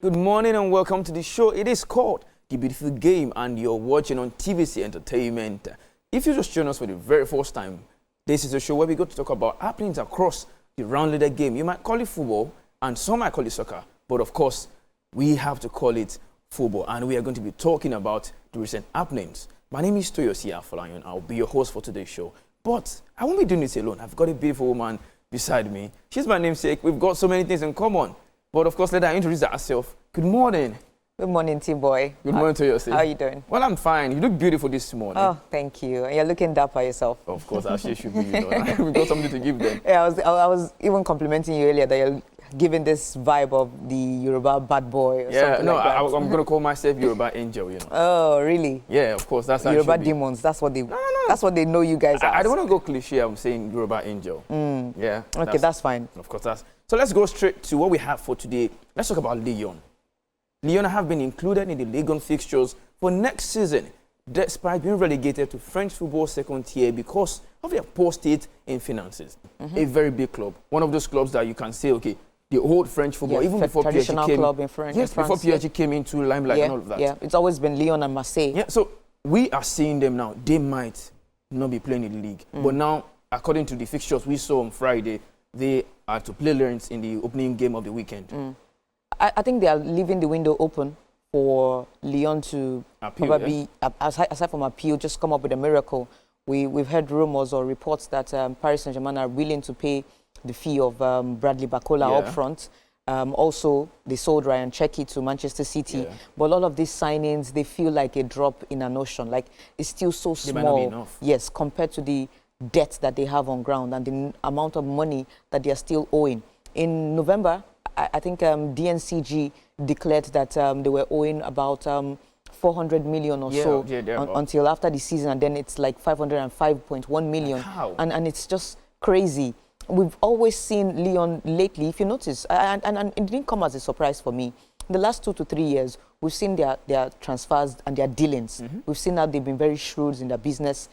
Good morning and welcome to the show. It is called The Beautiful Game and you're watching on TVC Entertainment. If you just joined us for the very first time, this is a show where we go to talk about happenings across the round leader game. You might call it football and some might call it soccer, but of course, we have to call it football and we are going to be talking about the recent happenings. My name is Toyosi Afolayan. I'll be your host for today's show. But I won't be doing this alone. I've got a beautiful woman beside me. She's my namesake. We've got so many things in common. But of course, let her introduce herself. Good morning. Good morning, T-Boy. Good morning to you. How are you doing? Well, I'm fine. You look beautiful this morning. Oh, thank you. And you're looking dapper yourself. Of course, as she should be. You know. We've got something to give them. Yeah, I was even complimenting you earlier that you're giving this vibe of the Yoruba bad boy or something like that. I'm going to call myself Yoruba angel, you know. Oh, really? Yeah, of course. That's how Yoruba demons. That's what they. That's what they know you guys are. I don't want to go cliche. I'm saying Yoruba angel. Yeah. Okay, that's fine. Of course, So let's go straight to what we have for today. Let's talk about Lyon. Lyon have been included in the Ligue 1 fixtures for next season, despite being relegated to French football second tier because of their poor state in finances. A very big club. One of those clubs that you can say, okay, the old French football, even before traditional PSG came. Club in France. Yes, before PSG came into limelight and all of that. Yeah, it's always been Lyon and Marseille. Yeah, so we are seeing them now. They might not be playing in the league. But now, according to the fixtures we saw on Friday, they are to play Lens in the opening game of the weekend. I think they are leaving the window open for Lyon to Appeal, probably, aside from appeal, just come up with a miracle. We've heard rumors or reports that Paris Saint-Germain are willing to pay the fee of Bradley Bacola up front. Also, they sold Ryan Cherki to Manchester City. But all of these signings, they feel like a drop in an ocean. Like, it's still so small. They might not be enough. Yes, compared to the debt that they have on ground and the amount of money that they are still owing. In November, I think DNCG declared that they were owing about 400 million or so until after the season, and then it's like 505.1 million. How? And it's just crazy. We've always seen Lyon lately, if you notice, and it didn't come as a surprise for me. In the last 2 to 3 years, we've seen their transfers and their dealings. We've seen how they've been very shrewd in their business.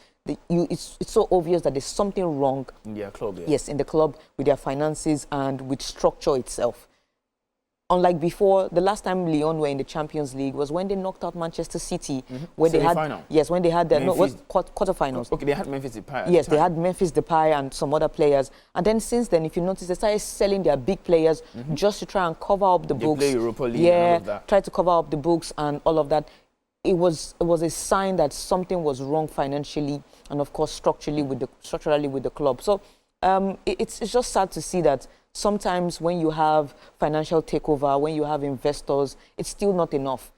It's so obvious that there's something wrong in their club. Yes, in the club, with their finances and with structure itself. Unlike before, the last time Lyon were in the Champions League was when they knocked out Manchester City, where they had when they had quarterfinals. Okay, they had Memphis Depay. Yes, they had Memphis Depay and some other players. And then since then, if you notice, they started selling their big players just to try and cover up the books. They play Europa League and all of that. Try to cover up the books and all of that. It was a sign that something was wrong financially and of course structurally with the club. So it's just sad to see that sometimes when you have financial takeover, when you have investors, it's still not enough.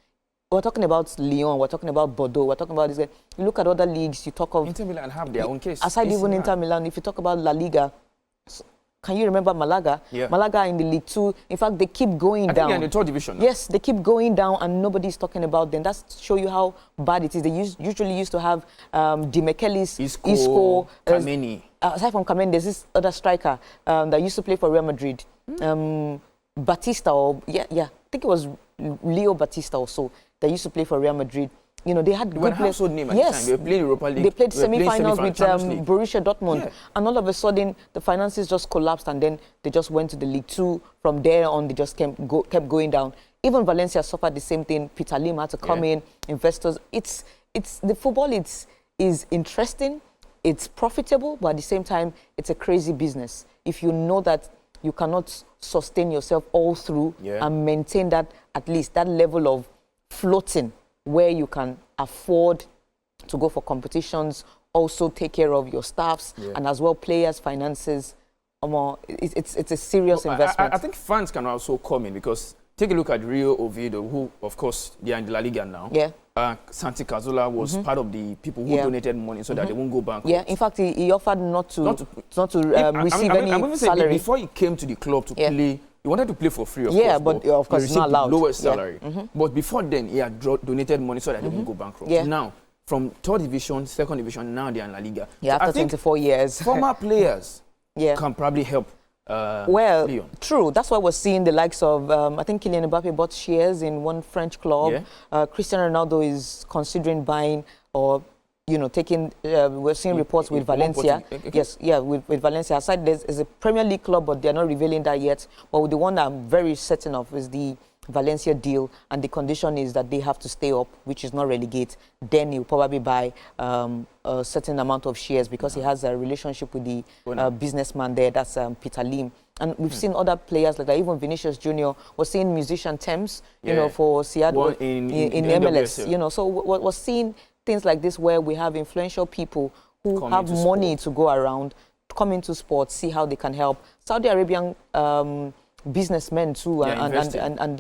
We're talking about Lyon, we're talking about Bordeaux, we're talking about this. You look at other leagues, you talk of Inter Milan have their own case. Aside even Inter Milan, if you talk about La Liga. Can you remember Malaga? Yeah. Malaga in the League 2. In fact, they keep going down. I think they're in the third division. Yes, they keep going down and nobody's talking about them. That's to show you how bad it is. They usually used to have Demichelis, Isco, Kameni. Aside from Kameni, there's this other striker that used to play for Real Madrid. Batista, I think it was Leo Batista or so, that used to play for Real Madrid. You know, they had good players. Yes, they played Europa League. They played semi-finals with Borussia Dortmund, and all of a sudden the finances just collapsed, and then they just went to the League 2. From there on, they just kept going down. Even Valencia suffered the same thing. Peter Lim had to come in. Investors. It's the football. Is interesting. It's profitable, but at the same time, it's a crazy business. If you know that you cannot sustain yourself all through and maintain that, at least that level of floating, where you can afford to go for competitions, also take care of your staffs and as well players' finances. It's a serious investment. I think fans can also come in because take a look at Rio Oviedo, who, of course, they are in the La Liga now. Yeah. Santi Cazorla was part of the people who donated money so that they won't go bankrupt. Yeah, in fact, he offered not to receive any salary. Before he came to the club to play, he wanted to play for free, of course. But of course, he it's not allowed. The lowest salary. But before then, he had donated money so that they won't go bankrupt. Yeah. Now, from third division, second division, now they are in La Liga. Yeah, so after 24 years. Former players can probably help. Lyon. True. That's why we're seeing the likes of, I think Kylian Mbappe bought shares in one French club. Cristiano Ronaldo is considering buying or taking, we're seeing reports with Valencia. Yes, with Valencia. Aside, there's a Premier League club, but they're not revealing that yet. But the one I'm very certain of is the Valencia deal, and the condition is that they have to stay up, which is not relegate. Then he'll probably buy a certain amount of shares because he has a relationship with the businessman there. That's Peter Lim. And we've seen other players like that. Even Vinicius Jr. was seeing musician Thames, you know, for Seattle in MLS. You know, so we're seeing things like this where we have influential people who have money to go around, come into sports, see how they can help. Saudi Arabian businessmen too, and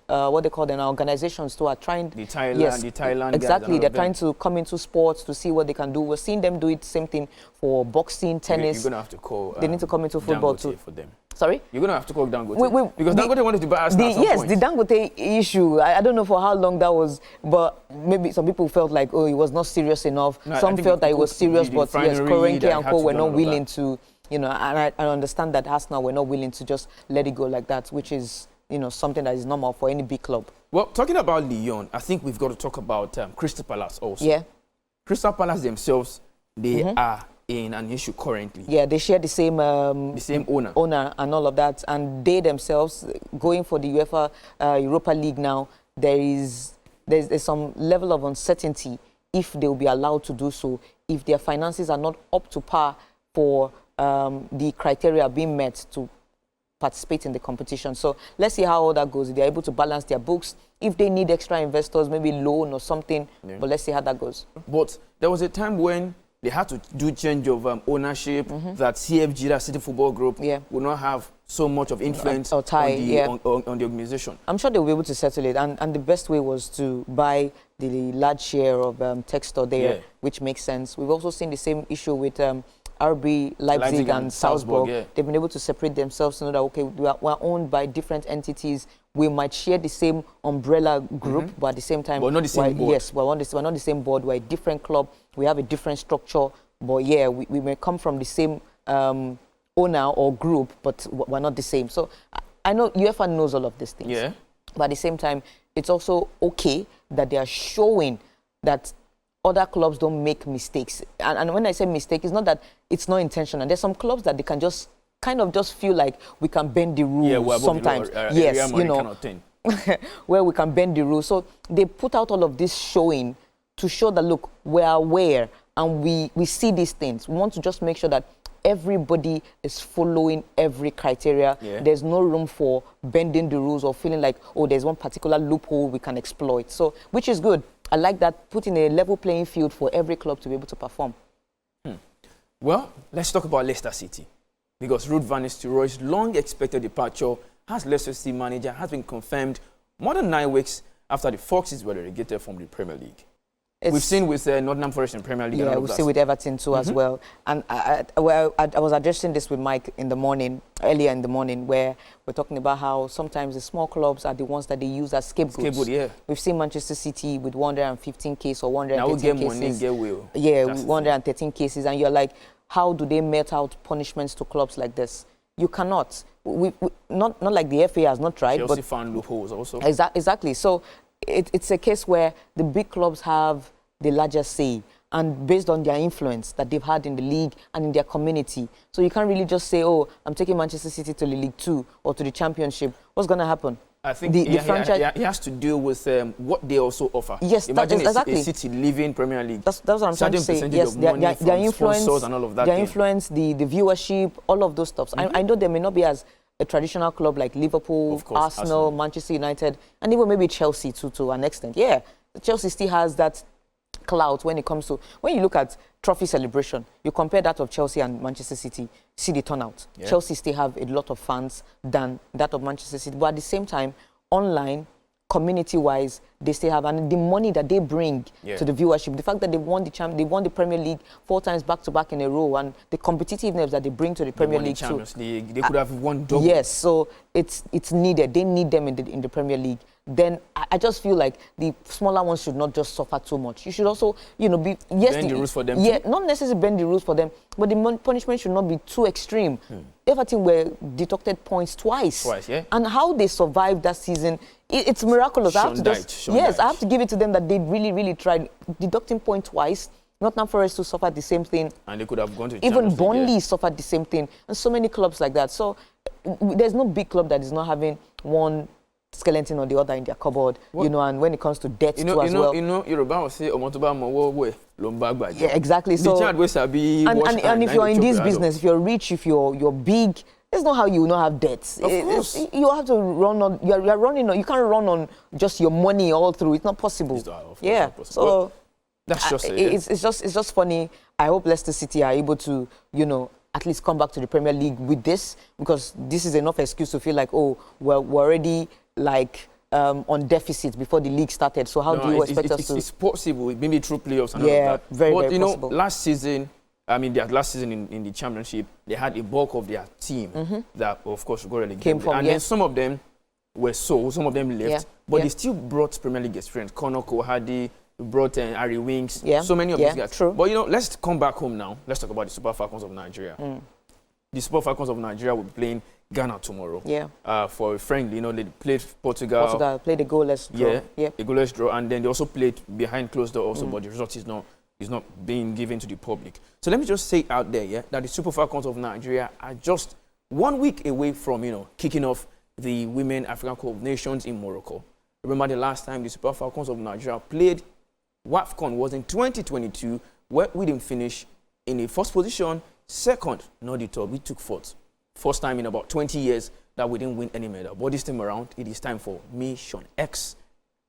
what they call them, organizations too, are trying. The Thailand exactly. They're trying to come into sports to see what they can do. We're seeing them do it same thing for boxing, tennis. You're gonna have to call. They need to come into football Dangote too for them. Sorry? You're going to have to call Dangote. Because Dangote wanted to buy Arsenal at some point. The Dangote issue, I don't know for how long that was, but maybe some people felt like, oh, it was not serious enough. No, some felt that it was serious, but yes, Korenke and Co were not willing to, you know, and I understand that Arsenal were not willing to just let it go like that, which is, you know, something that is normal for any big club. Well, talking about Lyon, I think we've got to talk about Crystal Palace also. Yeah. Crystal Palace themselves, they are in an issue currently. Yeah, they share the same owner and all of that, and they themselves going for the UEFA Europa League now. There's some level of uncertainty if they will be allowed to do so, if their finances are not up to par for the criteria being met to participate in the competition. So let's see how all that goes. If they're able to balance their books, if they need extra investors, maybe loan or something. Yeah. But let's see how that goes. But there was a time when they had to do change of ownership, that CFG, that City Football Group, would not have so much of influence or tie, on the organization. I'm sure they'll be able to settle it. And the best way was to buy the large share of Textor there, which makes sense. We've also seen the same issue with RB Leipzig and Salzburg. They've been able to separate themselves to know that, okay, we're owned by different entities. We might share the same umbrella group, but at the same time, we're not the same board. Yes, we're not the same board. We're a different club. We have a different structure. But yeah, we may come from the same owner or group, but we're not the same. So I know UEFA knows all of these things. Yeah. But at the same time, it's also okay that they are showing that other clubs don't make mistakes. And when I say mistake, it's not that it's not intentional. There's some clubs that they can just kind of just feel like we can bend the rules sometimes. Yes, you know, where we can bend the rules. So they put out all of this showing to show that, look, we're aware and we see these things. We want to just make sure that everybody is following every criteria. Yeah. There's no room for bending the rules or feeling like, oh, there's one particular loophole we can exploit. So, which is good. I like that, putting a level playing field for every club to be able to perform. Well, let's talk about Leicester City. Because Ruud van Nistelrooy's long-expected departure as Leicester City manager has been confirmed more than 9 weeks after the Foxes were relegated from the Premier League. We've seen with Nottingham Forest in Premier League. Yeah, we've seen with Everton too as well. And I was addressing this with Mike earlier in the morning, where we're talking about how sometimes the small clubs are the ones that they use as scapegoats. We've seen Manchester City with 115 cases or 113 cases. Now we get money, Yeah, 113 cases, and you're like, how do they met out punishments to clubs like this? You cannot. Not like the FA has not tried. Chelsea found loopholes also. Exactly. So it's a case where the big clubs have the larger say, and based on their influence that they've had in the league and in their community. So you can't really just say, oh, I'm taking Manchester City to the League 2 or to the Championship. What's going to happen? I think the franchise he has to deal with what they also offer. Yes, imagine exactly. a City leaving Premier League. That's what I'm trying to say. Yes, their influence, and all of that. Their influence, the viewership, all of those stuff. I know they may not be as a traditional club like Liverpool, Arsenal, Manchester United, and even maybe Chelsea to an extent. Yeah, Chelsea still has that clout when it comes to, when you look at trophy celebration, you compare that of Chelsea and Manchester City, see the turnout. Yeah. Chelsea still have a lot of fans than that of Manchester City, but at the same time, online, community-wise, they still have, and the money that they bring to the viewership, the fact that they won the Premier League 4 times back-to-back in a row, and the competitiveness that they bring to the Premier League too. League. They could have won double. Yes, so it's needed. They need them in the Premier League. Then I just feel like the smaller ones should not just suffer too much. You should also, bend the rules for them. Yeah, too? Not necessarily bend the rules for them, but the punishment should not be too extreme. Everton were deducted points twice. And how they survived that season, it's miraculous. I have to give it to them that they really, really tried. Deducting point twice. Nottingham Forest to suffer the same thing. And they could have gone to even Burnley suffered the same thing. And so many clubs like that. So there's no big club that is not having one skeleton or the other in their cupboard, you know, and when it comes to debt too as well. Yoruba will say, yeah, exactly. So, and if you're in this business, if you're rich, if you're big, that's not how you will not have debts. Of course. You have to run on, you're running on, you can't run on just your money all through. It's not possible. Yeah. So that's just it's just funny. I hope Leicester City are able to, you know, at least come back to the Premier League with this, because this is enough excuse to feel like, oh, well, we're already like on deficit before the league started. So how do you expect us to? It's possible, maybe through playoffs and all of that. Very possible. Last season, last season in the Championship, they had a bulk of their team that, of course, got relegated. Then some of them were sold, some of them left, but they still brought Premier League experience. Conor Kohadi, brought Harry Winks, so many of these guys. True. But, you know, let's come back home now. Let's talk about the Super Falcons of Nigeria. The Super Falcons of Nigeria will be playing Ghana tomorrow. For a friendly, you know, they played Portugal. Portugal played a goalless draw. A goalless draw, and then they also played behind closed door also, but the result is not being given to the public. So let me just say out there, that the Super Falcons of Nigeria are just 1 week away from, you know, kicking off the Women African Cup of Nations in Morocco. Remember the last time the Super Falcons of Nigeria played WAFCON was in 2022, where we didn't finish in the first position, second, not the top. We took fourth. First time in about 20 years that we didn't win any medal. But this time around, it is time for Mission X.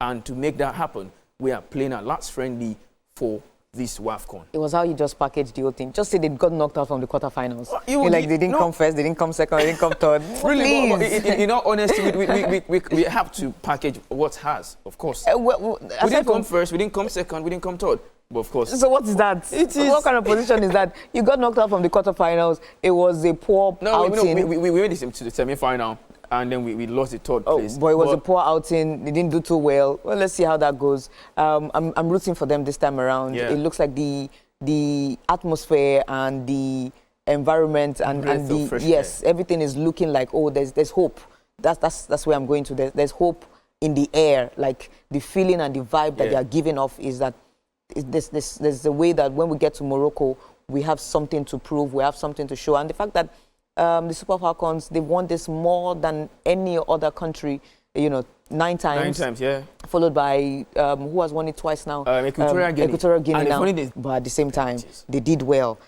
And to make that happen, we are playing our last friendly for this WAFCON. It was how you just packaged the whole thing. Just say they got knocked out from the quarterfinals. They didn't come first, they didn't come second, they didn't come third. Really, in all honesty, we have to package what has, of course. We didn't come first, we didn't come second, we didn't come third. But of course. So what is that? What kind of position is that? You got knocked out from the quarterfinals. It was a poor outing. We made it to the semi-final, and then we lost the third place. But it was a poor outing. They didn't do too well. Well, let's see how that goes. I'm rooting for them this time around. It looks like the atmosphere and the environment and everything is looking like, oh, there's hope. That's where I'm going to. There's hope in the air. Like the feeling and the vibe that they are giving off is that there's a way that when we get to Morocco, we have something to prove, we have something to show. And the fact that the Super Falcons, they've won this more than any other country, you know, 9 times. 9 times, Followed by, who has won it twice now? Equatorial Guinea now. But at the same time, they did well.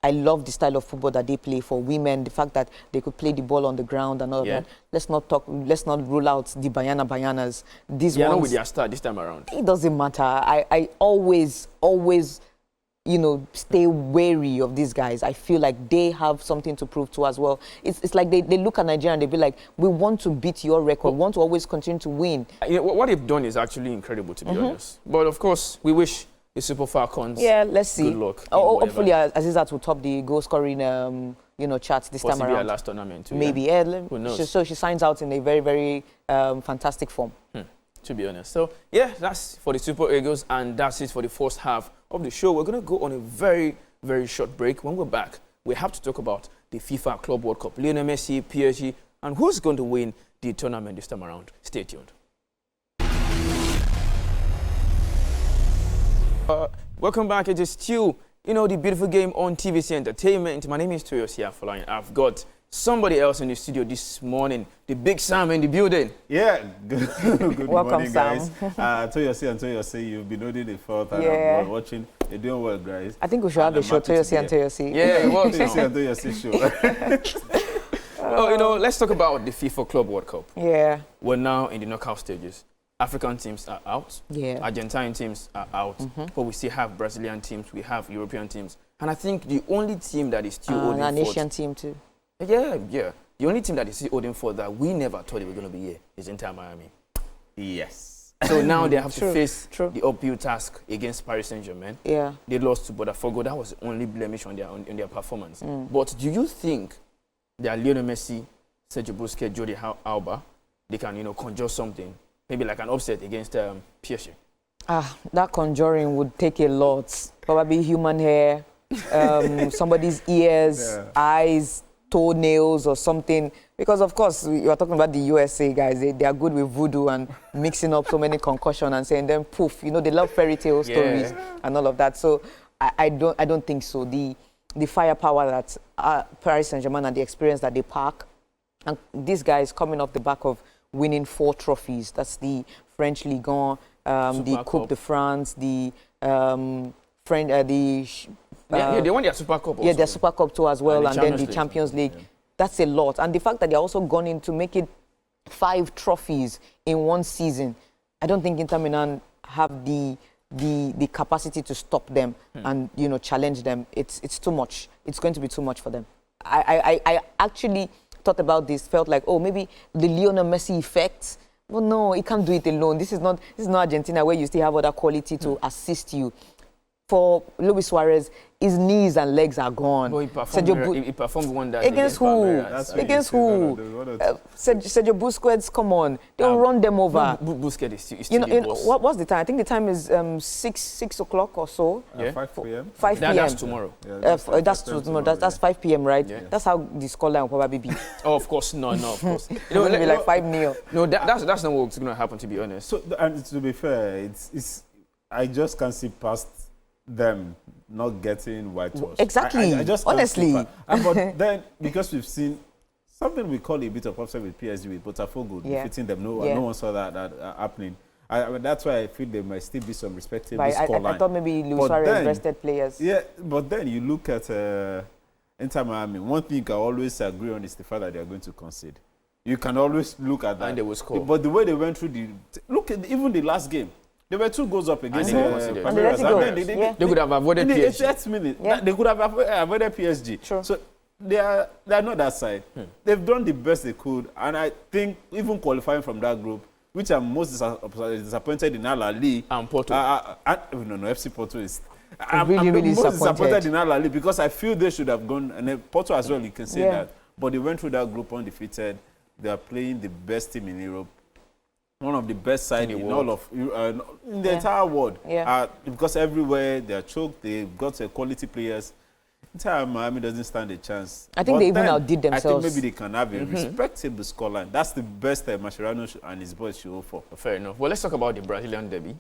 I love the style of football that they play for women, the fact that they could play the ball on the ground and all of that. Let's not rule out the Bayanas. These ones, not with their start this time around. It doesn't matter. I always, you know, stay wary of these guys. I feel like they have something to prove to as well. It's like they look at Nigeria and they be like, we want to beat your record, we want to always continue to win. You know, what they've done is actually incredible, to be honest. But of course, we wish the Super Falcons. Let's see. Good luck. Hopefully, Azizat will top the goal scoring, you know, charts this time around. Possibly our last tournament too. Maybe. Who knows? So she signs out in a very, very fantastic form. To be honest. So that's for the Super Eagles, and that's it for the first half of the show. We're going to go on a very, very short break. When we're back, we have to talk about the FIFA Club World Cup. Lionel Messi, PSG, and who's going to win the tournament this time around. Stay tuned. Welcome back. It is still, you know, the beautiful game on TVC Entertainment. My name is Toyosi Afolayan. I've got somebody else in the studio this morning, the big Sam in the building. Yeah, good Welcome, morning, guys. Toyosi and Toyosi, you've been holding the fort and I'm watching. You're doing well, guys. I think we should have a show, Toyosi and Toyosi. Yeah, it was. Toyosi and Toyosi show. You know, let's talk about the FIFA Club World Cup. Yeah. We're now in the knockout stages. African teams are out. Argentine teams are out. But we still have Brazilian teams. We have European teams. And I think the only team that is still holding an Asian team too. Yeah. The only team that is still holding for that we never thought they were going to be here is Inter Miami. Yes. So now they have to face the uphill task against Paris Saint-Germain. Yeah. They lost to Botafogo. That was the only blemish on their performance. But do you think that Lionel Messi, Sergio Busquets, Jordi Alba, they can, you know, conjure something? Maybe like an upset against PSG. That conjuring would take a lot. Probably human hair, somebody's ears, eyes, toenails or something. Because, of course, you are talking about the USA guys. They are good with voodoo and mixing up so many concussions and saying then poof. You know, they love fairy tale stories and all of that. So I don't think so. The firepower that Paris Saint-Germain and the experience that they pack, and these guys coming off the back of winning 4 trophies. That's the French Ligue 1, the Coupe de France, the they won their Super Cup also. Yeah, their Super Cup too as well, and then the Champions League. Yeah. That's a lot. And the fact that they're also gone in to make it 5 trophies in one season, I don't think Inter Milan have the capacity to stop them and, you know, challenge them. It's too much. It's going to be too much for them. I actually thought about this, felt like, oh, maybe the Lionel Messi effect. Well, no, he can't do it alone. This is not Argentina where you still have other quality to assist you. For Luis Suarez, his knees and legs are gone. But he performed wonders against who? Against who? Sergio Busquets, come on. They'll run them over. Busquets is still the boss. What's the time? I think the time is 6 o'clock or so. Yeah. 5 p.m. 5 p.m. That's tomorrow. Yeah, that's tomorrow. That's 5 p.m., right? Yeah. That's how the scoreline will probably be. Oh, of course. No, of course. It's going to be like 5-0. No, that's not what's going to happen, to be honest. So, and to be fair, I just can't see past them not getting whitewashed. Exactly. I just honestly. But then, because we've seen something we call a bit of upset with PSG, with Botafogo defeating them. No one saw that happening. That's why I feel there might still be some respectable scoreline. I thought maybe Luis Suarez rested players. Yeah, but then you look at Inter Miami. One thing you can always agree on is the fact that they are going to concede. You can always look at that. And they will score. But the way they went through look at even the last game. There were 2 goals up against Palmeiras. They could have avoided PSG. In the 88th minute, they could have avoided PSG. Sure. So they are not that side. They've done the best they could, and I think even qualifying from that group, which I'm most disappointed in Al Ahly and Porto. No, FC Porto is. I'm really most disappointed in Al Ahly because I feel they should have gone, and Porto as well. You can say that, but they went through that group undefeated. They are playing the best team in Europe. One of the best sides in all of in the entire world. Yeah. Because everywhere they are choked, they've got quality players. Inter Miami doesn't stand a chance. I think they even outdid themselves. I think maybe they can have a respectable scoreline. That's the best Mascherano and his boys should go for. Fair enough. Well, let's talk about the Brazilian derby,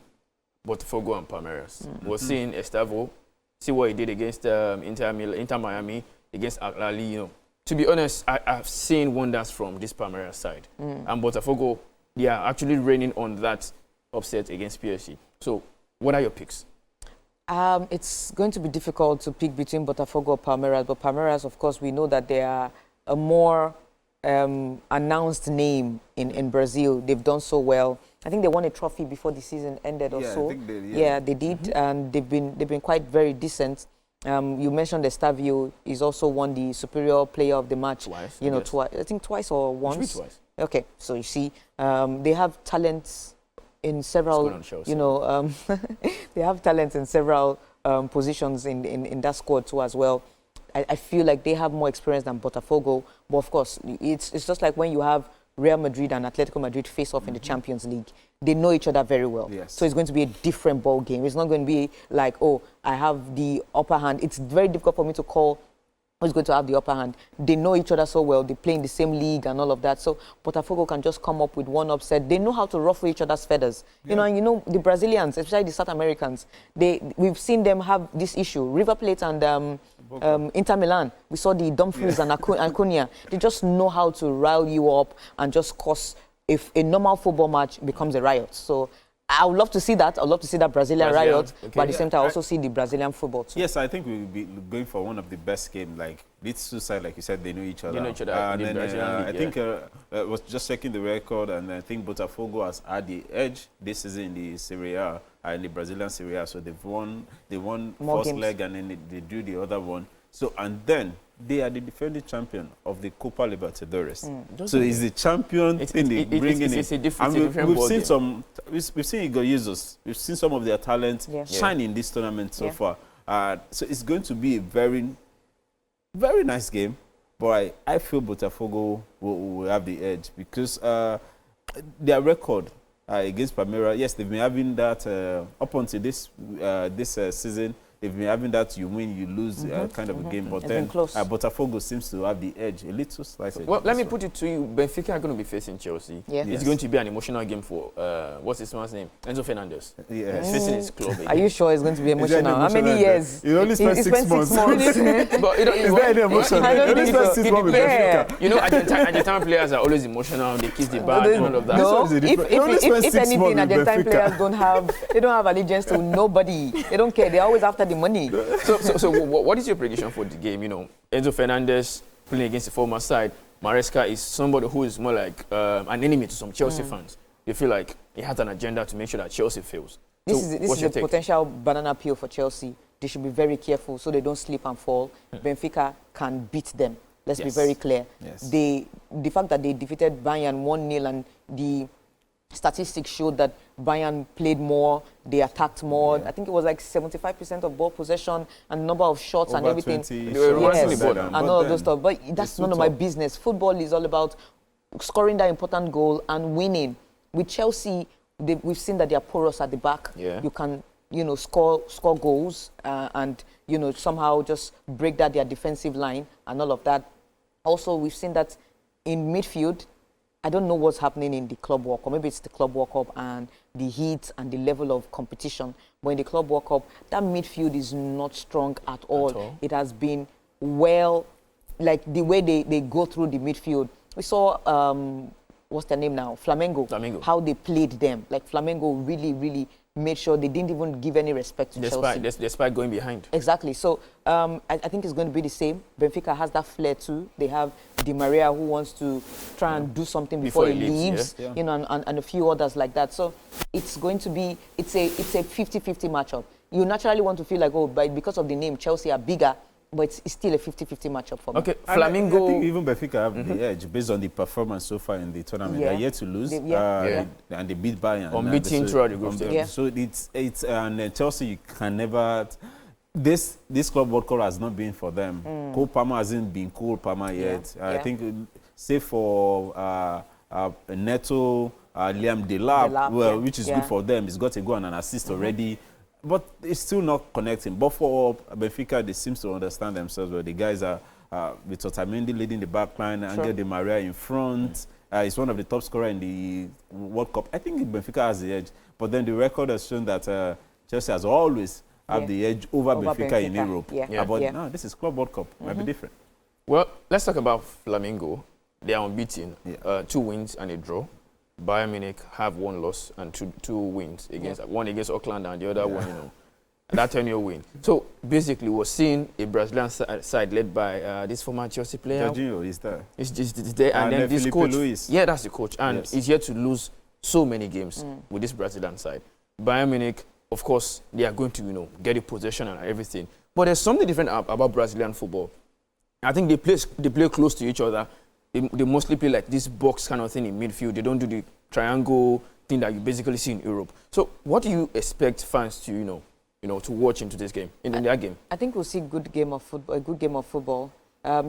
Botafogo and Palmeiras. We're seeing Estevao, see what he did against Inter Miami, against Al Ahly. You know, to be honest, I've seen wonders from this Palmeiras side. And Botafogo, they are actually reigning on that upset against PSG. So, what are your picks? It's going to be difficult to pick between Botafogo or Palmeiras, but Palmeiras, of course, we know that they are a more announced name in Brazil. They've done so well. I think they won a trophy before the season ended or so. I think they did. Yeah, they did, and they've been quite very decent. You mentioned Estevao. He's also won the Superior Player of the Match. Twice. Twice. I think twice or once. Twice. Okay, so you see, they have talents in several, they have talents in several positions in that squad too as well. I feel like they have more experience than Botafogo, but of course, it's just like when you have Real Madrid and Atletico Madrid face off in the Champions League. They know each other very well. Yes. So it's going to be a different ball game. It's not going to be like, oh, I have the upper hand. It's very difficult for me to call who's going to have the upper hand. They know each other so well. They play in the same league and all of that. So Botafogo can just come up with one upset. They know how to ruffle each other's feathers. Yeah. And the Brazilians, especially the South Americans, we've seen them have this issue. River Plate and Inter Milan, we saw the Dumfries and Acuna. They just know how to rile you up and just cause if a normal football match becomes a riot. So I would love to see that. I would love to see that Brazilian riot, but at the same time, I also see the Brazilian football too. Yes, I think we'll be going for one of the best games. Like, these 2 sides, like you said, they know each other. They know each other. And then, I think I was just checking the record, and I think Botafogo has had the edge this season in the Serie A, in the Brazilian Serie A. So they won more first games. leg, and then they do the other one. So, and then they are the defending champion of the Copa Libertadores. So it's the champion thing they bring in. It's a different we've seen we've seen Igor Jesus. We've seen some of their talent shine in this tournament so far. So it's going to be a very, very nice game. But I feel Botafogo will have the edge because their record against Palmeiras, yes, they've been having that up until this season. they've been having that you win, you lose kind of a game. But then Botafogo seems to have the edge, a little slight edge. Well, let me put it to you. Benfica are going to be facing Chelsea. Yeah. It's going to be an emotional game for, what's his man's name? Enzo Fernandez. Yes. He's facing his club again. Are you sure it's going to be emotional? How many years? You only spent 6 months. But is there any emotion? I don't think so. 6 months with Benfica. You know, Argentine players are always emotional. They kiss the bag and all of that. No, if anything, Argentine players don't have allegiance to nobody. They don't care. They're always after the money. So what is your prediction for the game? You know, Enzo Fernandez playing against the former side. Maresca is somebody who is more like an enemy to some Chelsea fans. They feel like he has an agenda to make sure that Chelsea fails. This is a potential banana peel for Chelsea. They should be very careful so they don't slip and fall. Benfica can beat them. Let's be very clear. Yes. The fact that they defeated Bayern 1-0 and the statistics showed that Bayern played more, they attacked more. I think it was like 75% of ball possession and number of shots and everything. And all of those stuff. But that's none of my business. Football is all about scoring that important goal and winning. With Chelsea, we've seen that they are porous at the back. Yeah. You can, score goals and, somehow just break that their defensive line and all of that. Also, we've seen that in midfield, I don't know what's happening in the Club World Cup. Maybe it's the Club World Cup and the heat and the level of competition. But in the Club World Cup, that midfield is not strong at all. It has been like the way they go through the midfield. We saw, what's their name now? Flamengo. How they played them. Like Flamengo really made sure they didn't even give any respect to Chelsea. Despite going behind. Exactly. So I think it's going to be the same. Benfica has that flair too. They have Di Maria who wants to try and do something before he leaves. Yeah. And a few others like that. So it's going to be, it's a 50-50 matchup. You naturally want to feel like, because of the name, Chelsea are bigger. But it's still a 50-50 matchup for me. Okay, Flamengo. I think even Benfica have the edge based on the performance so far in the tournament. They're yet to lose, and they beat Bayern. Unbeaten throughout the group stage. So it's and Chelsea, you can never. This Club World Cup has not been for them. Cole Palmer hasn't been Cole Palmer yet. I think, save for Neto, Liam Delap, which is good for them. He's got a goal and an assist already. But it's still not connecting. But for Benfica, they seem to understand themselves well. The guys are with Otamendi leading the back line, Angel Di Maria in front. He's one of the top scorers in the World Cup. I think Benfica has the edge. But then the record has shown that Chelsea has always had the edge over Benfica in Europe. But no, this is Club World Cup. It might be different. Well, let's talk about Flamengo. They are unbeaten. 2 wins and a draw. Bayern Munich have 1 loss and two wins against one against Auckland and the other one, that 10-year win. So basically, we're seeing a Brazilian side led by this former Chelsea player. Jorginho is there. It's there, and then this coach. Luis. Yeah, that's the coach, and he's yet to lose so many games with this Brazilian side. Bayern Munich, of course, they are going to get the possession and everything. But there's something different about Brazilian football. I think they play close to each other. They mostly play like this box kind of thing in midfield. They don't do the triangle thing that you basically see in Europe. So what do you expect fans to, to watch into this game, in their game? I think we'll see a good game of football.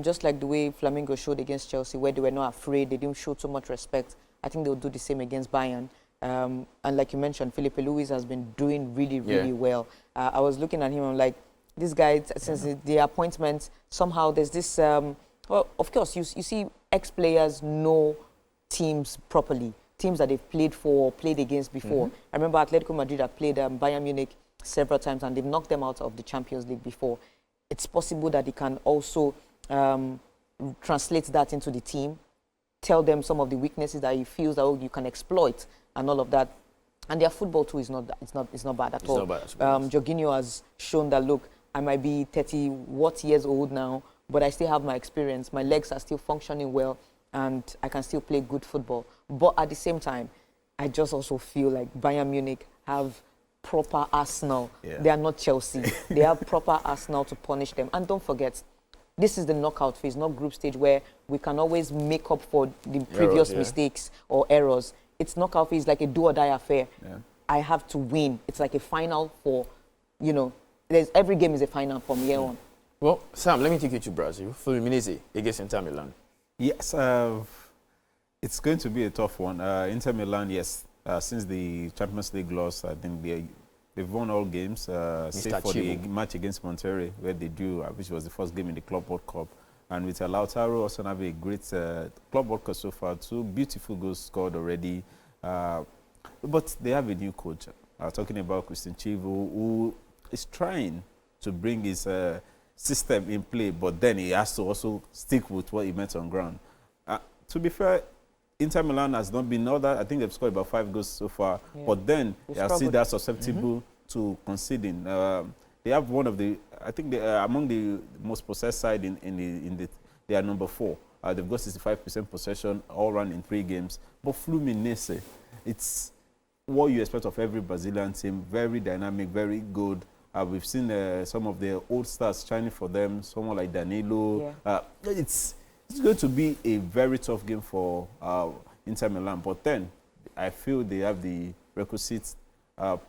Just like the way Flamengo showed against Chelsea, where they were not afraid, they didn't show too much respect. I think they'll do the same against Bayern. And like you mentioned, Filipe Luis has been doing really well. I was looking at him, I'm like, this guy, since the appointment, somehow there's this... well, of course, you see ex-players know teams properly, teams that they've played for, played against before. I remember Atletico Madrid have played Bayern Munich several times and they've knocked them out of the Champions League before. It's possible that they can also translate that into the team, tell them some of the weaknesses that he feels that you can exploit and all of that. And their football too is not bad at all. Jorginho has shown that, look, I might be 30 years old now, but I still have my experience. My legs are still functioning well, and I can still play good football. But at the same time, I just also feel like Bayern Munich have proper Arsenal. They are not Chelsea. They have proper Arsenal to punish them. And don't forget, this is the knockout phase, not group stage, where we can always make up for the previous mistakes or errors. It's knockout phase, like a do-or-die affair. I have to win. It's like a final for, every game is a final from here on. Well, Sam, let me take you to Brazil. Fluminense against Inter Milan. Yes, it's going to be a tough one. Inter Milan, yes, since the Champions League loss, I think They've won all games, save for the match against Monterrey, where they drew, which was the first game in the Club World Cup. And with Lautaro also have a great Club World Cup so far. 2 beautiful goals scored already. But they have a new coach. Talking about Christian Chivo, who is trying to bring his system in play, but then he has to also stick with what he meant on ground. To be fair, Inter Milan has not been all that. I think they've scored about 5 goals so far. Yeah. But then they are still that susceptible to conceding. They have one of the, I think they are among the most possessed side they are number 4. They've got 65% possession all run in 3 games. But Fluminense, it's what you expect of every Brazilian team. Very dynamic, very good. We've seen some of the old stars shining for them. Someone like Danilo. Yeah. It's going to be a very tough game for Inter Milan. But then I feel they have the requisite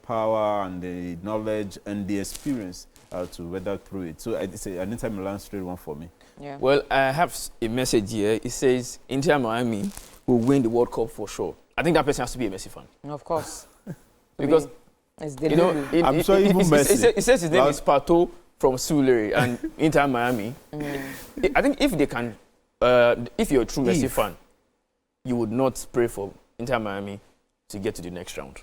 power and the knowledge and the experience to weather through it. So it's an Inter Milan straight one for me. Yeah. Well, I have a message here. It says Inter Miami will win the World Cup for sure. I think that person has to be a Messi fan. Of course. Because, you know, I'm sure even Messi. It says his name is Pato from Sulere and Inter Miami. I think if they can, if you're a true Messi fan, you would not pray for Inter Miami to get to the next round.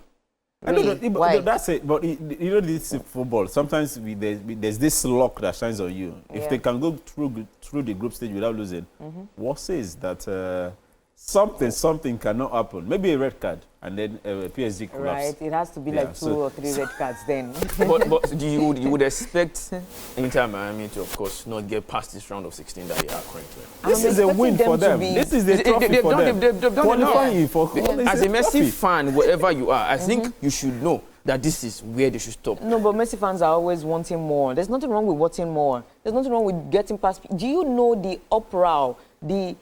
Really? Why? That's it. But you know, this is football. Sometimes there's this luck that shines on you. If they can go through the group stage without losing, what says that something cannot happen? Maybe a red card and then PSG collapse. Right. It has to be like 2 or 3 red cards then. but you would expect Inter Miami to, of course, not get past this round of 16 that they are currently. This is a win for them. This is a trophy for them. They've done enough. As a Messi fan, wherever you are, I think you should know that this is where they should stop. No, but Messi fans are always wanting more. There's nothing wrong with wanting more. There's nothing wrong with getting past. Do you know the uproar, the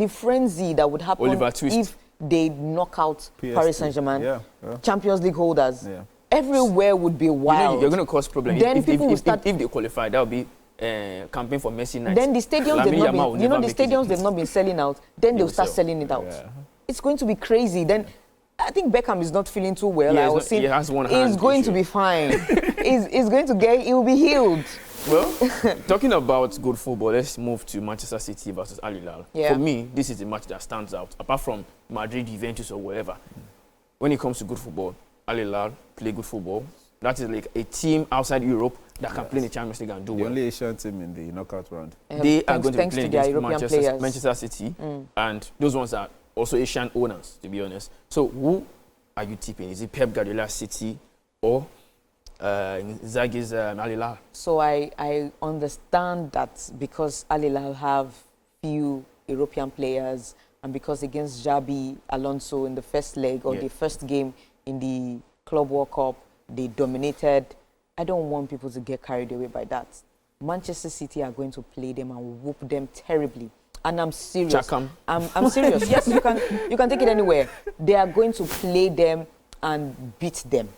frenzy that would happen if they knock out Paris Saint-Germain, Champions League holders? Yeah. Everywhere would be wild. You're going to cause problems. Then if they qualify, that will be campaign for Messi night. Then the stadiums they've not been selling out. Then they'll start selling it out. Yeah. It's going to be crazy. Then I think Beckham is not feeling too well. Yeah, he has one hand. He's going to be fine. he's going to he will be healed. Well, talking about good football, let's move to Manchester City versus Al Hilal. Yeah. For me, this is a match that stands out, apart from Madrid, Juventus, or whatever. When it comes to good football, Al Hilal play good football. That is like a team outside Europe that can play in the Champions League and do well. The only Asian team in the knockout round. They are going to be playing against Manchester City, and those ones are also Asian owners, to be honest. So who are you tipping? Is it Pep Guardiola City or Zagi's Al Hilal? So I understand that because Al Hilal have few European players, and because against Xabi Alonso in the first leg or the first game in the Club World Cup, they dominated. I don't want people to get carried away by that. Manchester City are going to play them and whoop them terribly. And I'm serious. I'm serious. Yes, you can take it anywhere. They are going to play them and beat them.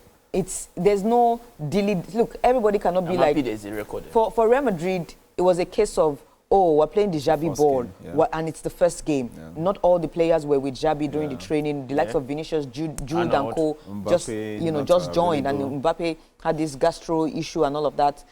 There's no delay. Look, everybody cannot be like. There's a record. For Real Madrid, it was a case of, we're playing the Xabi ball, and it's the first game. Yeah. Not all the players were with Xabi during the training. The likes of Vinicius, Jude and co. just joined, and Mbappe had this gastro issue and all of that.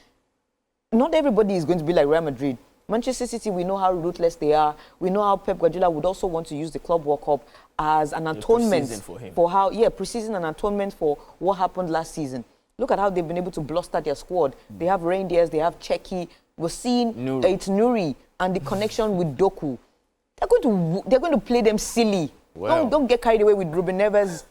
Not everybody is going to be like Real Madrid. Manchester City, we know how ruthless they are. We know how Pep Guardiola would also want to use the Club World Cup as an atonement for how, pre-season and atonement for what happened last season. Look at how they've been able to bluster their squad. They have Reindeers, they have Cheki. We're seeing it's Nuri and the connection with Doku. They're going to play them silly. Wow. Don't get carried away with Ruben Neves,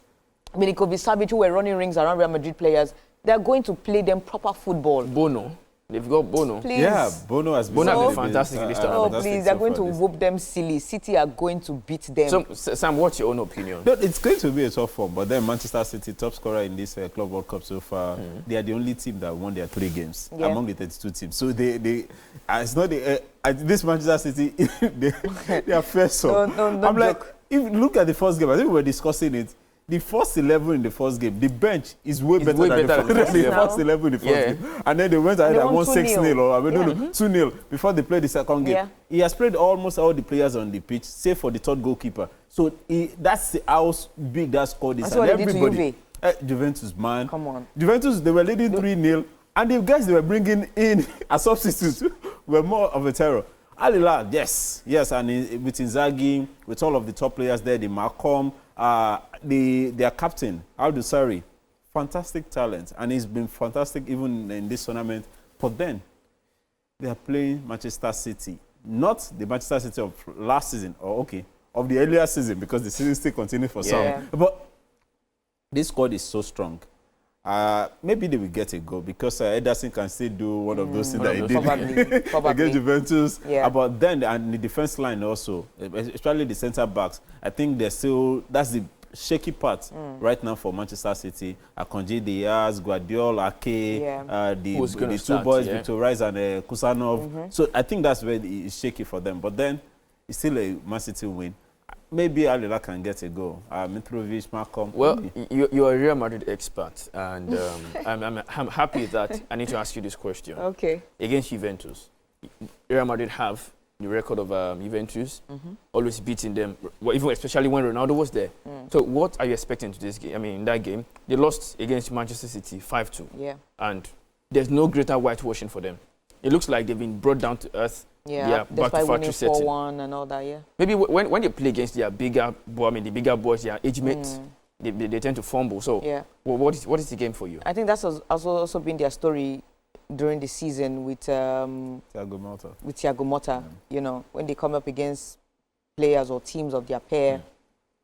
Milinkovic-Savic, who were running rings around Real Madrid players. They're going to play them proper football. Bono. They've got Bono. Please. Yeah, Bono has been fantastic. Please, they're going to whoop them silly. City are going to beat them. So, Sam, what's your own opinion? No, it's going to be a tough one, but then Manchester City, top scorer in this Club World Cup so far, they are the only team that won their 3 games among the 32 teams. So it's not this Manchester City, they are first. I'm like, if you look at the first game, I think we were discussing it. The first 11 in the first game, the bench is way better than the first 11 in the first game. And then they went ahead and won 6-0 or 2-0 before they played the second game. Yeah. He has played almost all the players on the pitch, save for the third goalkeeper. So that's how big that squad is. That's what they did to Juve. Juventus, man. Come on. Juventus, they were leading 3-0, and the guys they were bringing in as substitutes were more of a terror. Al Hilal, yes, and with Inzaghi, with all of the top players there, the Malcolm, their captain, Aldo Sarri, fantastic talent, and he's been fantastic even in this tournament. But then, they are playing Manchester City, not the Manchester City of last season, of the earlier season, because the season still continues for some. But this squad is so strong. Maybe they will get a goal because Ederson can still do one of those things that he did probably. against Juventus. Yeah. But then, and the defense line also, especially the centre backs, I think they're still, that's the shaky part right now for Manchester City. Akanji, Diaz, Guardiola, Ake, the two boys, Victor Rice and Kusanov. So I think that's where it's shaky for them. But then, it's still a Man City win. Maybe Al Hilal can get a goal. Mitrovic, Malcolm. Well, you're a Real Madrid expert, and I'm happy that I need to ask you this question. Okay. Against Juventus, Real Madrid have the record of Juventus, always beating them, even especially when Ronaldo was there. So what are you expecting to this game? I mean, in that game, they lost against Manchester City 5-2. Yeah. And there's no greater whitewashing for them. It looks like they've been brought down to earth. Yeah, back to factory setting. 4-1 and all that, yeah. Maybe when they play against their bigger boys, their age mates, they tend to fumble. So what is the game for you? I think that's also been their story during the season with Thiago Motta. You know, when they come up against players or teams of their pair,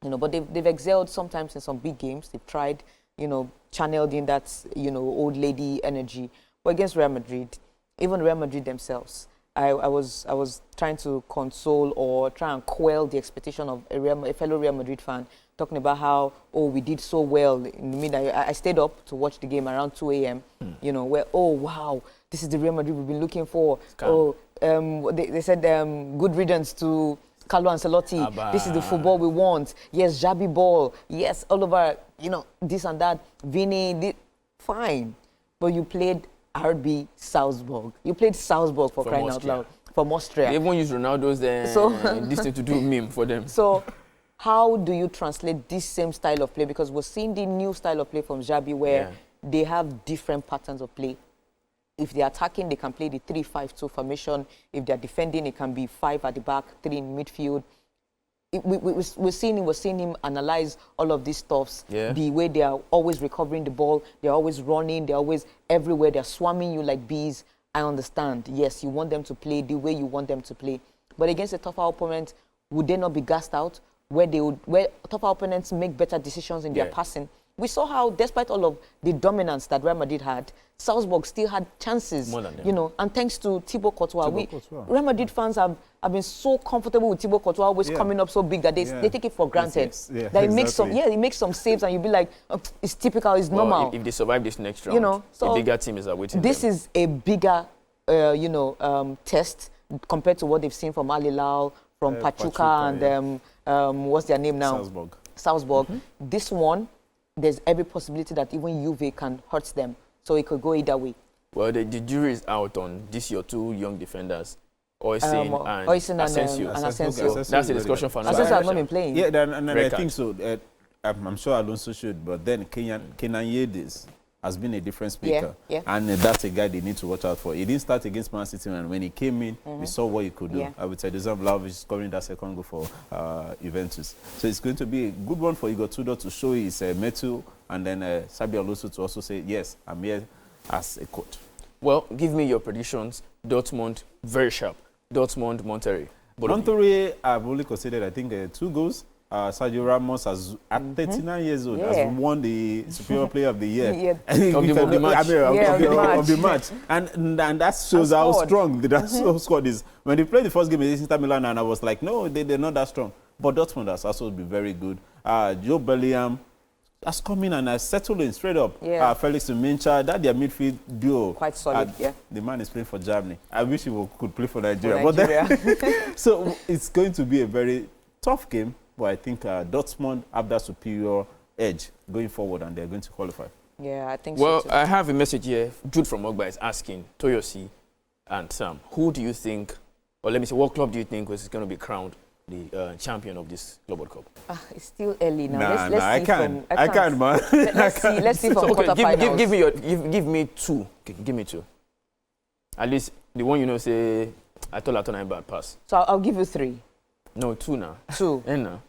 you know, but they've excelled sometimes in some big games. They've tried, you know, channeled in that, you know, old lady energy. But against Real Madrid, even Real Madrid themselves, I was trying to console or try and quell the expectation of a fellow Real Madrid fan, talking about how, we did so well in the midnight. I stayed up to watch the game around 2 a.m., you know, where, wow, this is the Real Madrid we've been looking for. They said good riddance to Carlo Ancelotti. Abba. This is the football we want. Yes, Xabi ball. Yes, all over, you know, this and that. Vini, fine. But you played RB Salzburg. You played Salzburg for crying out loud. From Austria. They even use Ronaldo's this thing to do meme for them. So how do you translate this same style of play? Because we're seeing the new style of play from Xabi where they have different patterns of play. If they're attacking, they can play the 3-5-2 formation. If they're defending, it can be 5 at the back, 3 in midfield. We're seeing him analyze all of these stuffs. The way they are always recovering the ball, they're always running, they're always everywhere, they're swarming you like bees. I understand. Yes, you want them to play the way you want them to play. But against a tougher opponent, would they not be gassed out? Where tougher opponents make better decisions in their passing. We saw how, despite all of the dominance that Real Madrid had, Salzburg still had chances, you know, and thanks to Thibaut Courtois. Real Madrid fans have been so comfortable with Thibaut Courtois always coming up so big that they take it for granted. That he makes some saves and you'll be like, it's typical, it's normal. If they survive this next round, you know, so a bigger team is awaiting This is a bigger, test compared to what they've seen from Al Hilal, from Pachuca and what's their name now? Salzburg. This one, there's every possibility that even Juve can hurt them. So it could go either way. Well, the jury is out on your 2 young defenders, Oisin and Asensio. That's the discussion for now. Asensio has not been playing. Yeah, and I think so. I'm sure Alonso should, but then Kenan Yildiz has been a different speaker. And that's a guy they need to watch out for. He didn't start against Man City, and when he came in, we saw what he could do. I would say Dusan Vlahovic scoring that second goal for Juventus. So it's going to be a good one for Igor Tudor to show his mettle, and then Xabi Alonso to also say, yes, I'm here as a coach. Well, give me your predictions. Dortmund, very sharp. Dortmund, Monterrey. Monterrey, I've only considered, I think, 2 goals. Sergio Ramos, at 39 years old, has won the Superior Player of the Year. Of the match. And that shows how strong that squad is. When they played the first game against Inter Milan, and I was like, no, they're not that strong. But Dortmund has also been very good. Joe Bellingham has come in and has settled in straight up. Felix Mincha, that their midfield duo. Quite solid, The man is playing for Germany. I wish he could play for Nigeria. So it's going to be a very tough game. But I think Dortmund have that superior edge going forward, and they're going to qualify. Yeah, I think so. Well, I have a message here. Jude from Ogba is asking Toyosi and Sam, who do you think, or let me say, what club do you think is going to be crowned the champion of this Club World Cup? It's still early now. Nah, let's I see can't. From, I can't, man. Let's see from quarterfinals. Give me two. Okay, give me two. At least the one you know say I told Aton I bad pass. So I'll give you 3. No, 2 now. 2. Now.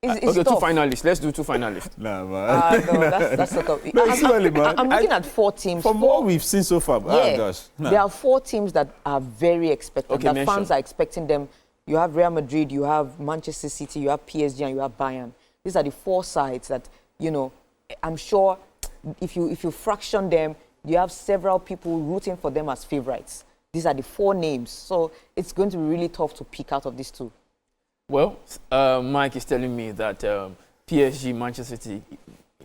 It's okay, tough. 2 finalists. Let's do 2 finalists. Nah, man. No, that's sort of. No, it's early, man. I'm looking at 4 teams. From what we've seen so far, yeah, gosh. Nah. There are 4 teams that are very expected. Okay, that fans are expecting them. You have Real Madrid, you have Manchester City, you have PSG, and you have Bayern. These are the 4 sides that, you know, I'm sure if you fraction them, you have several people rooting for them as favorites. These are the 4 names. So it's going to be really tough to pick out of these 2. Well, Mike is telling me that PSG, Manchester City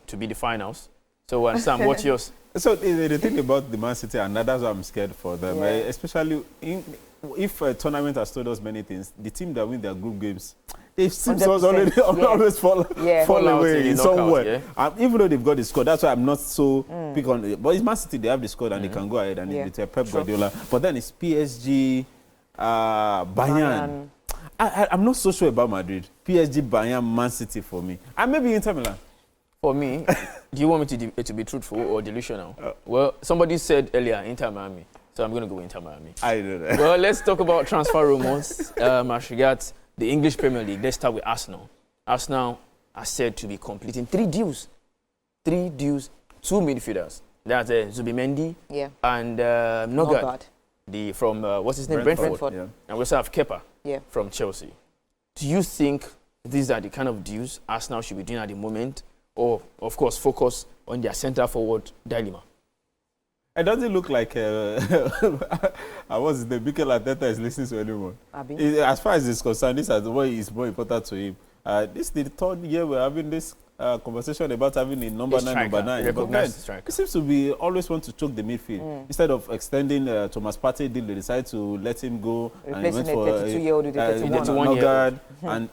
to be the finals. So, Sam, what's yours? So the thing about the Man City, and that's why I'm scared for them, especially if a tournament has told us many things, the team that win their group games, they seem to always fall away in somewhere. Even though they've got the score, that's why I'm not so big on it. But it's Man City, they have the score and they can go ahead and it's Pep Guardiola. But then it's PSG, Bayern. I'm not so sure about Madrid. PSG, Bayern, Man City for me. And maybe Inter Milan. For me, do you want me to be truthful or delusional? Well, somebody said earlier Inter Miami. So I'm going to go Inter Miami. I know that. Well, let's talk about transfer rumors. As regards the English Premier League, let's start with Arsenal. Arsenal are said to be completing 3 deals. 3 deals, 2 midfielders. That's Zubimendi and Nogard. From, what's his name? Brentford. Yeah. And we also have Kepa from Chelsea. Do you think these are the kind of deals Arsenal should be doing at the moment? Or, of course, focus on their centre-forward dilemma? It doesn't look like what's his name? Mikel Arteta is listening to anyone. As far as it's concerned, this is what is more important to him. This is the 3rd year we're having this conversation about having a number 9. But then, he seems to be always want to choke the midfield. Instead of extending Thomas Partey deal, they decided to let him go. Replacing a 32-year-old with a 31-year-old. And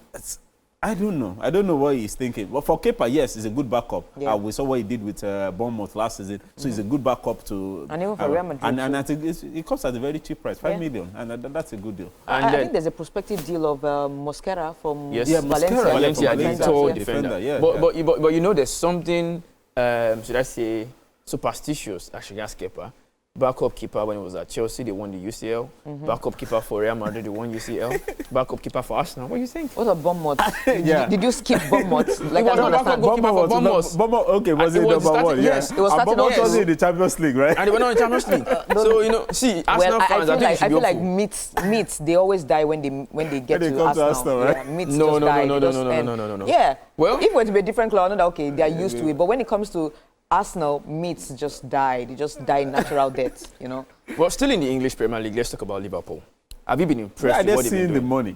I don't know what he's thinking. But for Kepa, yes, he's a good backup. Yeah. We saw what he did with Bournemouth last season. So he's a good backup to... And even for Real Madrid. And I think it comes at a very cheap price, 5 million. And that's a good deal. I think there's a prospective deal of Mosquera from Valencia. Valencia, the defender. But you know, there's something, should I say, superstitious as regards Kepa. Backup keeper when he was at Chelsea, they won the UCL. Backup keeper for Real Madrid, they won UCL. Backup keeper for Arsenal. What are you saying? What about Bournemouth? Did you skip Bournemouth? Like, I don't understand. Bournemouth, okay, was it number 1? Yes, it was starting Bournemouth was in the Champions League, right? And they went on the Champions League. So, you know, see, Arsenal fans, I feel like meats, they always die when they get to Arsenal. Right? Yeah, meats just die. No. Yeah. Well, if it were to be a different club, I know that, okay, they are used to it. But when it comes to Arsenal, meats just die. They just die natural death, you know. Well, still in the English Premier League, let's talk about Liverpool. Have you been impressed with what they've been doing? The money.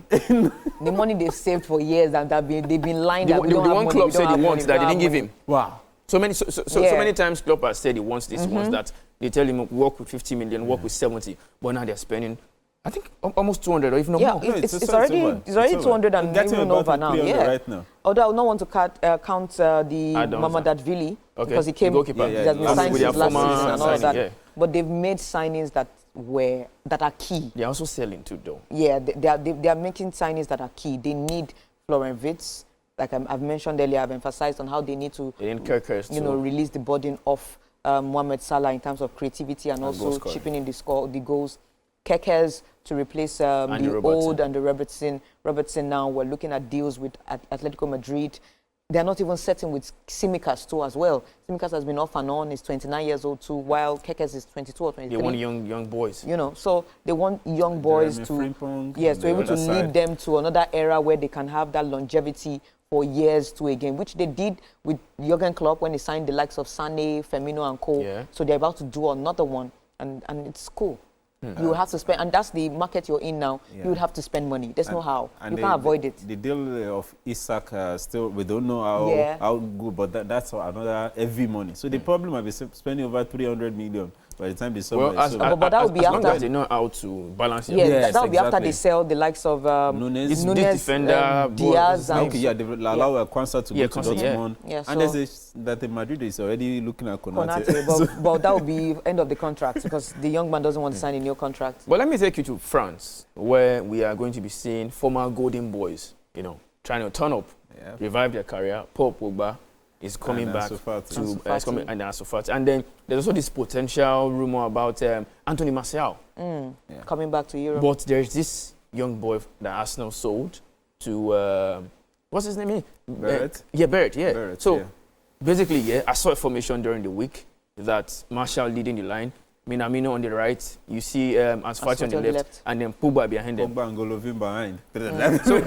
The money they've saved for years and they've been lying that the one club said he wants that they didn't give him. Wow. So many times Klopp has said he wants this, wants that. They tell him work with 50 million, work with 70. But now they're spending, I think, almost 200 or even more. Yeah, it's already 200 and even over now. Yeah. Right now. Although I would not want to count the Mamadashvili because he came. He has been signed since last season and all that. Yeah. But they've made signings that are key. They're also selling too, though. Yeah, they are making signings that are key. They need Florian Wirtz. Like I've mentioned earlier, I've emphasized on how they need to, release the burden off Mohamed Salah in terms of creativity and also chipping in the goals. Kekes to replace the old and the Robertson. Robertson now, we're looking at deals with Atletico Madrid. They're not even setting with Tsimikas too as well. Tsimikas has been off and on. He's 29 years old too, while Kekes is 22 or 23. They want young boys. You know, so they want young boys to be able to lead them to another era where they can have that longevity for years to again, which they did with Jurgen Klopp when he signed the likes of Sané, Firmino and co. Yeah. So they're about to do another one, and it's cool. You have to spend, and that's the market you're in now. You would have to spend money. There's no how. You can't avoid it. The deal of Isak, still, we don't know how good, but that's another heavy money. So the problem might be spending over 300 million by the time the summer well, is over. but that would be as after. long as they know how to balance it. Yeah, Yes, that would be after exactly. they sell the likes of Nunes. It's Nunes, defender, Diaz, and Okay, yeah, they will allow Kwanzaa to go to Kwanzaa, yeah. Dortmund. Yeah, And there's that Madrid is already looking at Konate. Konate, but that would be end of the contract because the young man doesn't want to sign a new contract. But let me take you to France, where we are going to be seeing former Golden Boys, trying to turn up, revive their career. Paul Pogba is coming back to and Ansu Fati. And then there's also this potential rumor about Anthony Martial coming back to Europe. But there's this young boy that Arsenal sold to what's his name? Barrett. Barrett. Yeah. Barrett, so basically, I saw information during the week that Martial leading the line, Minamino on the right, you see Ansu Fati on the left, and then Pogba behind them. Pogba and Golovin behind. So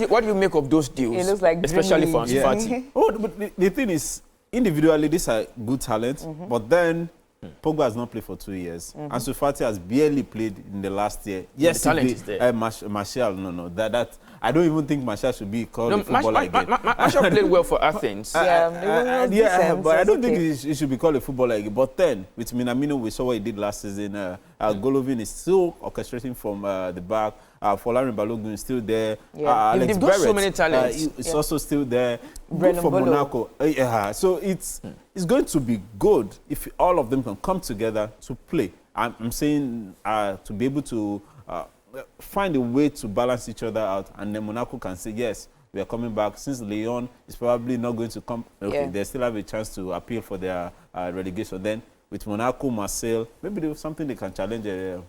what do you make of those deals? It looks like especially for Ansu Fati. Oh, but the thing is, individually, these are good talents, but then Pogba has not played for 2 years. Ansu Fati has barely played in the last year. Yes, the talent is there. Martial, no. That I don't even think Martial should be called a footballer again. Martial played well for Athens. But I don't think he should be called a footballer again. But then, with Minamino, we saw what he did last season. Golovin is still orchestrating from the back. Folarin Balogun is still there. Alex They've got so many talents. It's also still there. Good for Monaco. So it's going to be good if all of them can come together to play. I'm saying to be able to find a way to balance each other out, and then Monaco can say, yes, we are coming back. Since Lyon is probably not going to come, they still have a chance to appeal for their relegation. Then with Monaco, Marseille, maybe there's something they can challenge.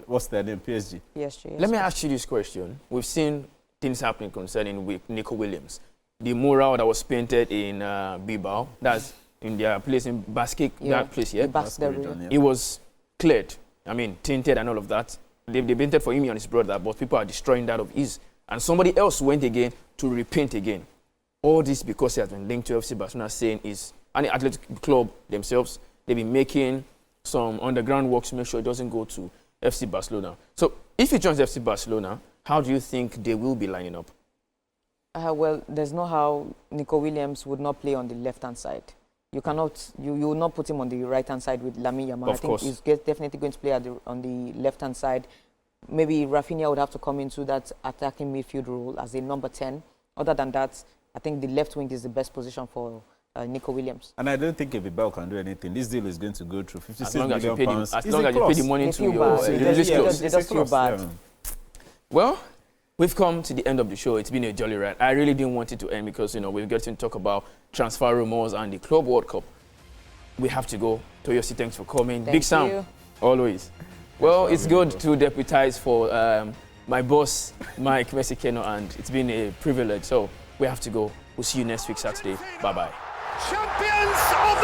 What's their name? PSG. Yes. Let me ask you this question. We've seen things happening concerning with Nico Williams. The mural that was painted in Bilbao, that's in their place in Basque, that place, it was cleared. I mean, tinted and all of that. They painted for him and his brother, but people are destroying that of his. And somebody else went again to repaint again. All this because he has been linked to FC Barcelona, saying is an athletic club themselves, they've been making some underground works to make sure it doesn't go to FC Barcelona. So if he joins FC Barcelona, how do you think they will be lining up? Well, there's no how Nico Williams would not play on the left-hand side. You cannot, you will not put him on the right-hand side with Lamine Yamal. I think he's definitely going to play on the left-hand side. Maybe Rafinha would have to come into that attacking midfield role as a number 10. Other than that, I think the left wing is the best position for Nico Williams. And I don't think Bilbao can do anything. This deal is going to go through 56 million pounds. As long as you pay the money to your they just feel bad. Well, we've come to the end of the show. It's been a jolly ride. I really didn't want it to end because, we've got to talk about transfer rumors and the Club World Cup. We have to go. Toyosi, thanks for coming. Big Sam, always. Well, it's good to deputize for my boss, Mike Mesikeno, and it's been a privilege. So we have to go. We'll see you next week, Saturday. Bye-bye. Champions of